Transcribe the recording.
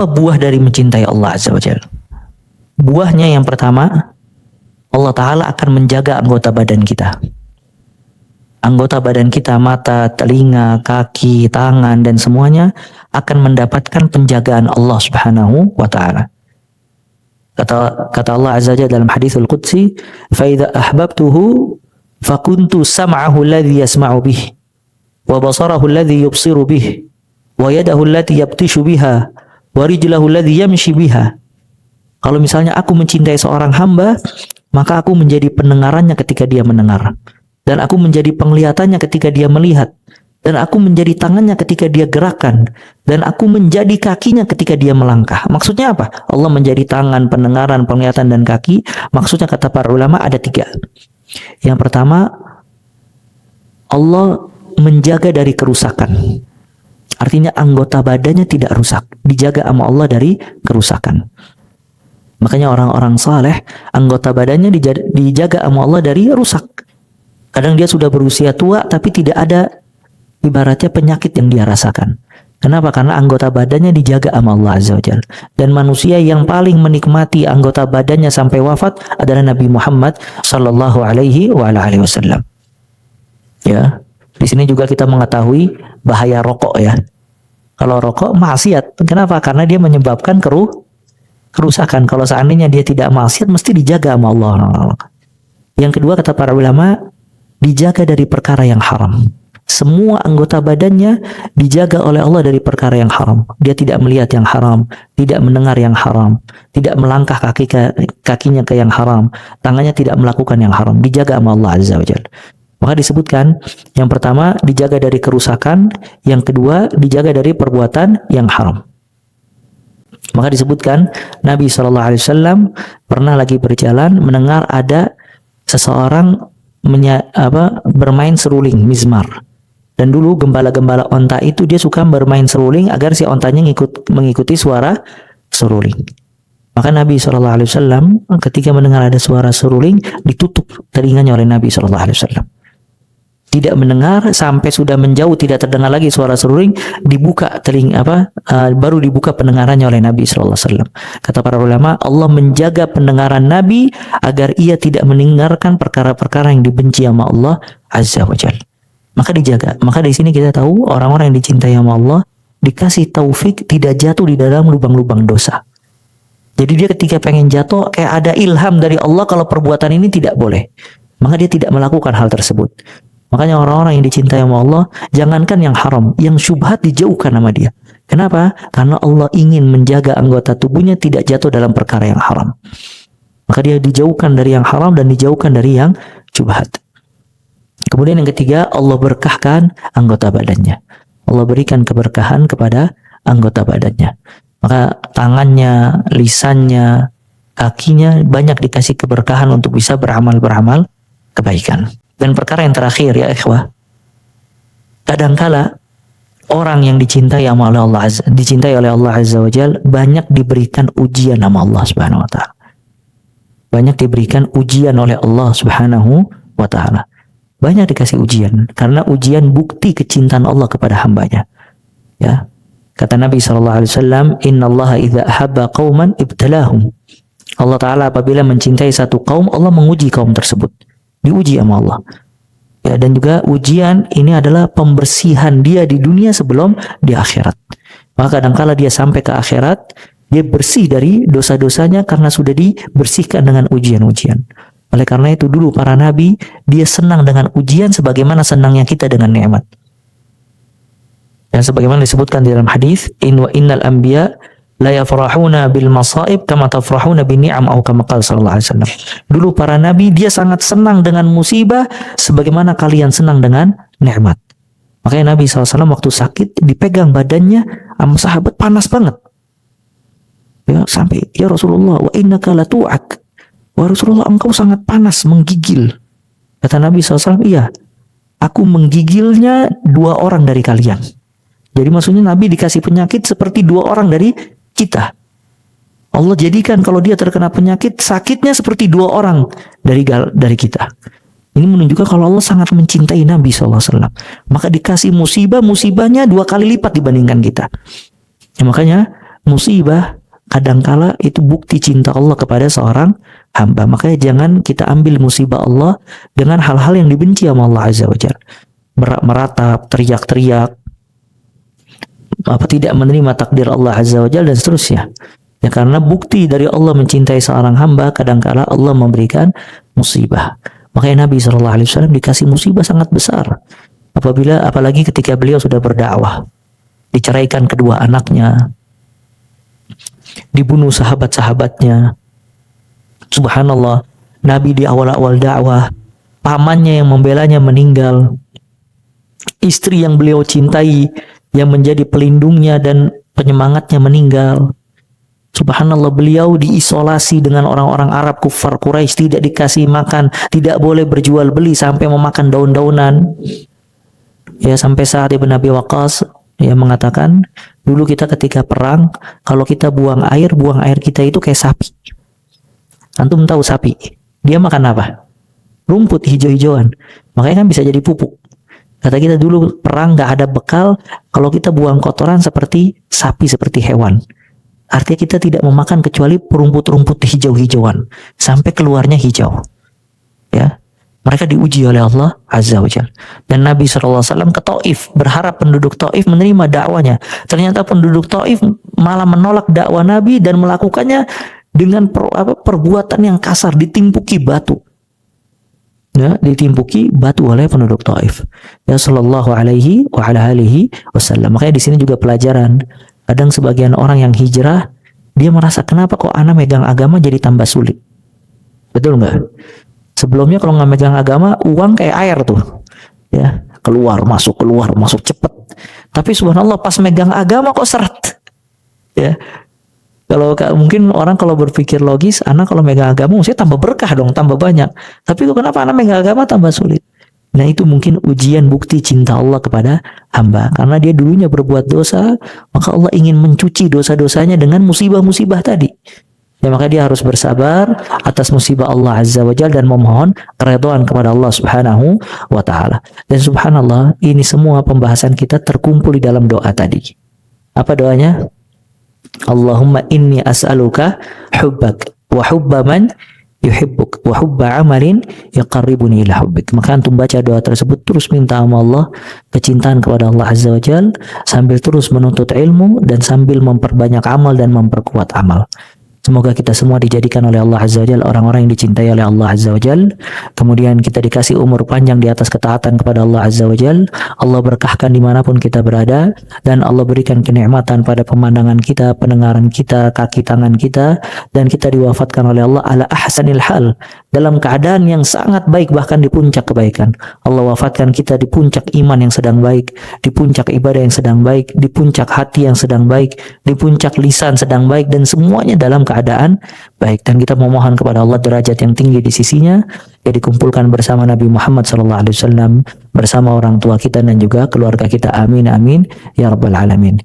Apa buah dari mencintai Allah Azza wa Jalla? Buahnya yang pertama, Allah Ta'ala akan menjaga anggota badan kita. Anggota badan kita, mata, telinga, kaki, tangan, dan semuanya akan mendapatkan penjagaan Allah Subhanahu wa Ta'ala. Kata Allah Azza wa Jalla dalam haditsul Qudsi, فَإِذَا أَحْبَبْتُهُ فَكُنْتُ سَمْعَهُ الَّذِي يَسْمَعُ بِهِ وَبَصَرَهُ الَّذِي يُبْصِرُ بِهِ وَيَدَهُ الَّتِي يَبْطِشُ بِهَا وَرِجْلَهُ الَّذِي يَمْشِي بِهَا. Kalau misalnya aku mencintai seorang hamba, maka aku menjadi pendengarannya ketika dia mendengar, dan aku menjadi penglihatannya ketika dia melihat, dan aku menjadi tangannya ketika dia gerakan, dan aku menjadi kakinya ketika dia melangkah. Maksudnya apa? Allah menjadi tangan, pendengaran, penglihatan, dan kaki. Maksudnya kata para ulama ada 3. Yang pertama, Allah menjaga dari kerusakan. Artinya anggota badannya tidak rusak, dijaga sama Allah dari kerusakan. Makanya orang-orang saleh, anggota badannya dijaga sama Allah dari rusak. Kadang dia sudah berusia tua, tapi tidak ada ibaratnya penyakit yang dia rasakan. Kenapa? Karena anggota badannya dijaga sama Allah Azza wa Jalla. Dan manusia yang paling menikmati anggota badannya sampai wafat adalah Nabi Muhammad Sallallahu Alaihi Wasallam. Ya, di sini juga kita mengetahui bahaya rokok ya. Kalau rokok maksiat, kenapa? Karena dia menyebabkan kerusakan. Kalau seandainya dia tidak maksiat, mesti dijaga sama Allah. Yang kedua, kata para ulama, dijaga dari perkara yang haram. Semua anggota badannya dijaga oleh Allah dari perkara yang haram. Dia tidak melihat yang haram, tidak mendengar yang haram, tidak melangkah kakinya ke yang haram, tangannya tidak melakukan yang haram. Dijaga sama Allah Azza wa Jalla. Maka disebutkan, yang pertama dijaga dari kerusakan, yang kedua dijaga dari perbuatan yang haram. Maka disebutkan Nabi SAW pernah lagi berjalan mendengar ada seseorang bermain seruling, mizmar. Dan dulu gembala-gembala onta itu dia suka bermain seruling agar si ontanya mengikuti suara seruling. Maka Nabi SAW ketika mendengar ada suara seruling, ditutup telinganya oleh Nabi SAW. Tidak mendengar sampai sudah menjauh, tidak terdengar lagi suara seruling, dibuka baru dibuka pendengarannya oleh Nabi SAW. Kata para ulama, Allah menjaga pendengaran Nabi agar ia tidak mendengarkan perkara-perkara yang dibenci sama Allah Azza wa Jalla. Maka dijaga. Maka di sini kita tahu orang-orang yang dicintai sama Allah dikasih taufik tidak jatuh di dalam lubang-lubang dosa. Jadi dia ketika pengen jatuh kayak ada ilham dari Allah kalau perbuatan ini tidak boleh, maka dia tidak melakukan hal tersebut. Makanya orang-orang yang dicintai sama Allah, jangankan yang haram, yang syubhat dijauhkan sama dia. Kenapa? Karena Allah ingin menjaga anggota tubuhnya tidak jatuh dalam perkara yang haram. Maka dia dijauhkan dari yang haram dan dijauhkan dari yang syubhat. Kemudian yang ketiga, Allah berkahkan anggota badannya. Allah berikan keberkahan kepada anggota badannya. Maka tangannya, lisannya, kakinya banyak dikasih keberkahan untuk bisa beramal kebaikan. Dan perkara yang terakhir ya ikhwah, kadangkala orang yang dicintai oleh Allah Azza wa Jalla banyak diberikan ujian sama Allah Subhanahu wa Ta'ala. Banyak diberikan ujian oleh Allah Subhanahu wa Ta'ala. Banyak dikasih ujian karena ujian bukti kecintaan Allah kepada hambanya. Ya, kata Nabi SAW, Inna Allah idza ahabba qauman ibtalahum. Allah Ta'ala apabila mencintai satu kaum, Allah menguji kaum tersebut. Diuji sama Allah. Ya, dan juga ujian ini adalah pembersihan dia di dunia sebelum di akhirat. Maka kadangkala dia sampai ke akhirat, dia bersih dari dosa-dosanya karena sudah dibersihkan dengan ujian-ujian. Oleh karena itu dulu para nabi, dia senang dengan ujian sebagaimana senangnya kita dengan nikmat. Dan sebagaimana disebutkan di dalam hadis, innal anbiya la yafrahuna bil masaib kama tafrahuna bin ni'am atau kama qala sallallahu alaihi wasallam. Dulu para nabi dia sangat senang dengan musibah sebagaimana kalian senang dengan nikmat. Makanya Nabi SAW waktu sakit dipegang badannya sama sahabat panas banget. Ya, sampai ya Rasulullah wa innaka latu'ak. Wah Rasulullah, engkau sangat panas, menggigil. Kata Nabi SAW, iya, aku menggigilnya 2 orang dari kalian. Jadi maksudnya Nabi dikasih penyakit seperti 2 orang dari kita. Allah jadikan kalau dia terkena penyakit, sakitnya seperti 2 orang dari kita. Ini menunjukkan kalau Allah sangat mencintai Nabi SAW. Maka dikasih musibahnya 2 kali lipat dibandingkan kita. Ya, makanya musibah kadangkala itu bukti cinta Allah kepada seorang hamba. Makanya jangan kita ambil musibah Allah dengan hal-hal yang dibenci sama Allah Azza wa Jalla. Meratap, teriak-teriak, tidak menerima takdir Allah Azza wa Jalla dan seterusnya. Ya, karena bukti dari Allah mencintai seorang hamba, kadangkala Allah memberikan musibah. Makanya Nabi SAW dikasih musibah sangat besar. Apalagi ketika beliau sudah berdakwah, diceraikan kedua anaknya, dibunuh sahabat-sahabatnya. Subhanallah, Nabi di awal-awal dakwah, pamannya yang membelanya meninggal, istri yang beliau cintai, yang menjadi pelindungnya dan penyemangatnya meninggal. Subhanallah, beliau diisolasi dengan orang-orang Arab kufar Quraisy, tidak dikasih makan, tidak boleh berjual beli, sampai memakan daun-daunan. Ya, sampai saat Ibn Abi Waqqas ya mengatakan, dulu kita ketika perang, kalau kita buang air kita itu kayak sapi. Antum tahu sapi? Dia makan apa? Rumput hijau-hijauan. Makanya kan bisa jadi pupuk. Kata kita dulu perang gak ada bekal, kalau kita buang kotoran seperti sapi, seperti hewan. Artinya kita tidak memakan kecuali rumput-rumput hijau-hijauan sampai keluarnya hijau. Ya, mereka diuji oleh Allah Azza wa Jalla. Dan Nabi SAW ke Taif, berharap penduduk Taif menerima dakwanya. Ternyata penduduk Taif malah menolak dakwah Nabi dan melakukannya dengan perbuatan yang kasar, ditimpuki batu. Ya, ditimpuki batu oleh penduduk Taif. Ya, sallallahu alaihi wa ala alihi wasallam. Makanya di sini juga pelajaran. Kadang sebagian orang yang hijrah, dia merasa kenapa kok anak megang agama jadi tambah sulit. Betul nggak? Sebelumnya kalau nggak megang agama, uang kayak air tuh, ya, keluar masuk cepet. Tapi subhanallah pas megang agama kok seret. Ya, kalau mungkin orang kalau berpikir logis, anak kalau megang agama mesti tambah berkah dong, tambah banyak. Tapi kok kenapa anak megang agama tambah sulit? Nah, itu mungkin ujian bukti cinta Allah kepada hamba. Karena dia dulunya berbuat dosa, maka Allah ingin mencuci dosa-dosanya dengan musibah-musibah tadi. Ya, maka dia harus bersabar atas musibah Allah Azza wa Jalla dan memohon keridhaan kepada Allah Subhanahu wa Ta'ala. Dan subhanallah, ini semua pembahasan kita terkumpul di dalam doa tadi. Apa doanya? Allahumma inni as'aluka hubbak wa hubba man yuhibbuk wa hubba amalin yaqarribuni ila hubbik. Maka antum baca doa tersebut, terus minta sama Allah kecintaan kepada Allah Azza wa Jalla, sambil terus menuntut ilmu dan sambil memperbanyak amal dan memperkuat amal. Semoga kita semua dijadikan oleh Allah Azza wa Jalla orang-orang yang dicintai oleh Allah Azza wa Jalla. Kemudian kita dikasih umur panjang di atas ketaatan kepada Allah Azza wa Jalla. Allah berkahkan dimanapun kita berada. Dan Allah berikan kenikmatan pada pemandangan kita, pendengaran kita, kaki tangan kita. Dan kita diwafatkan oleh Allah ala ahsanil hal, dalam keadaan yang sangat baik, bahkan di puncak kebaikan. Allah wafatkan kita di puncak iman yang sedang baik, di puncak ibadah yang sedang baik, di puncak hati yang sedang baik, di puncak lisan sedang baik, dan semuanya dalam keadaan baik. Dan kita memohon kepada Allah derajat yang tinggi di sisinya, ya dikumpulkan bersama Nabi Muhammad SAW, bersama orang tua kita dan juga keluarga kita. Amin amin ya rabbal alamin.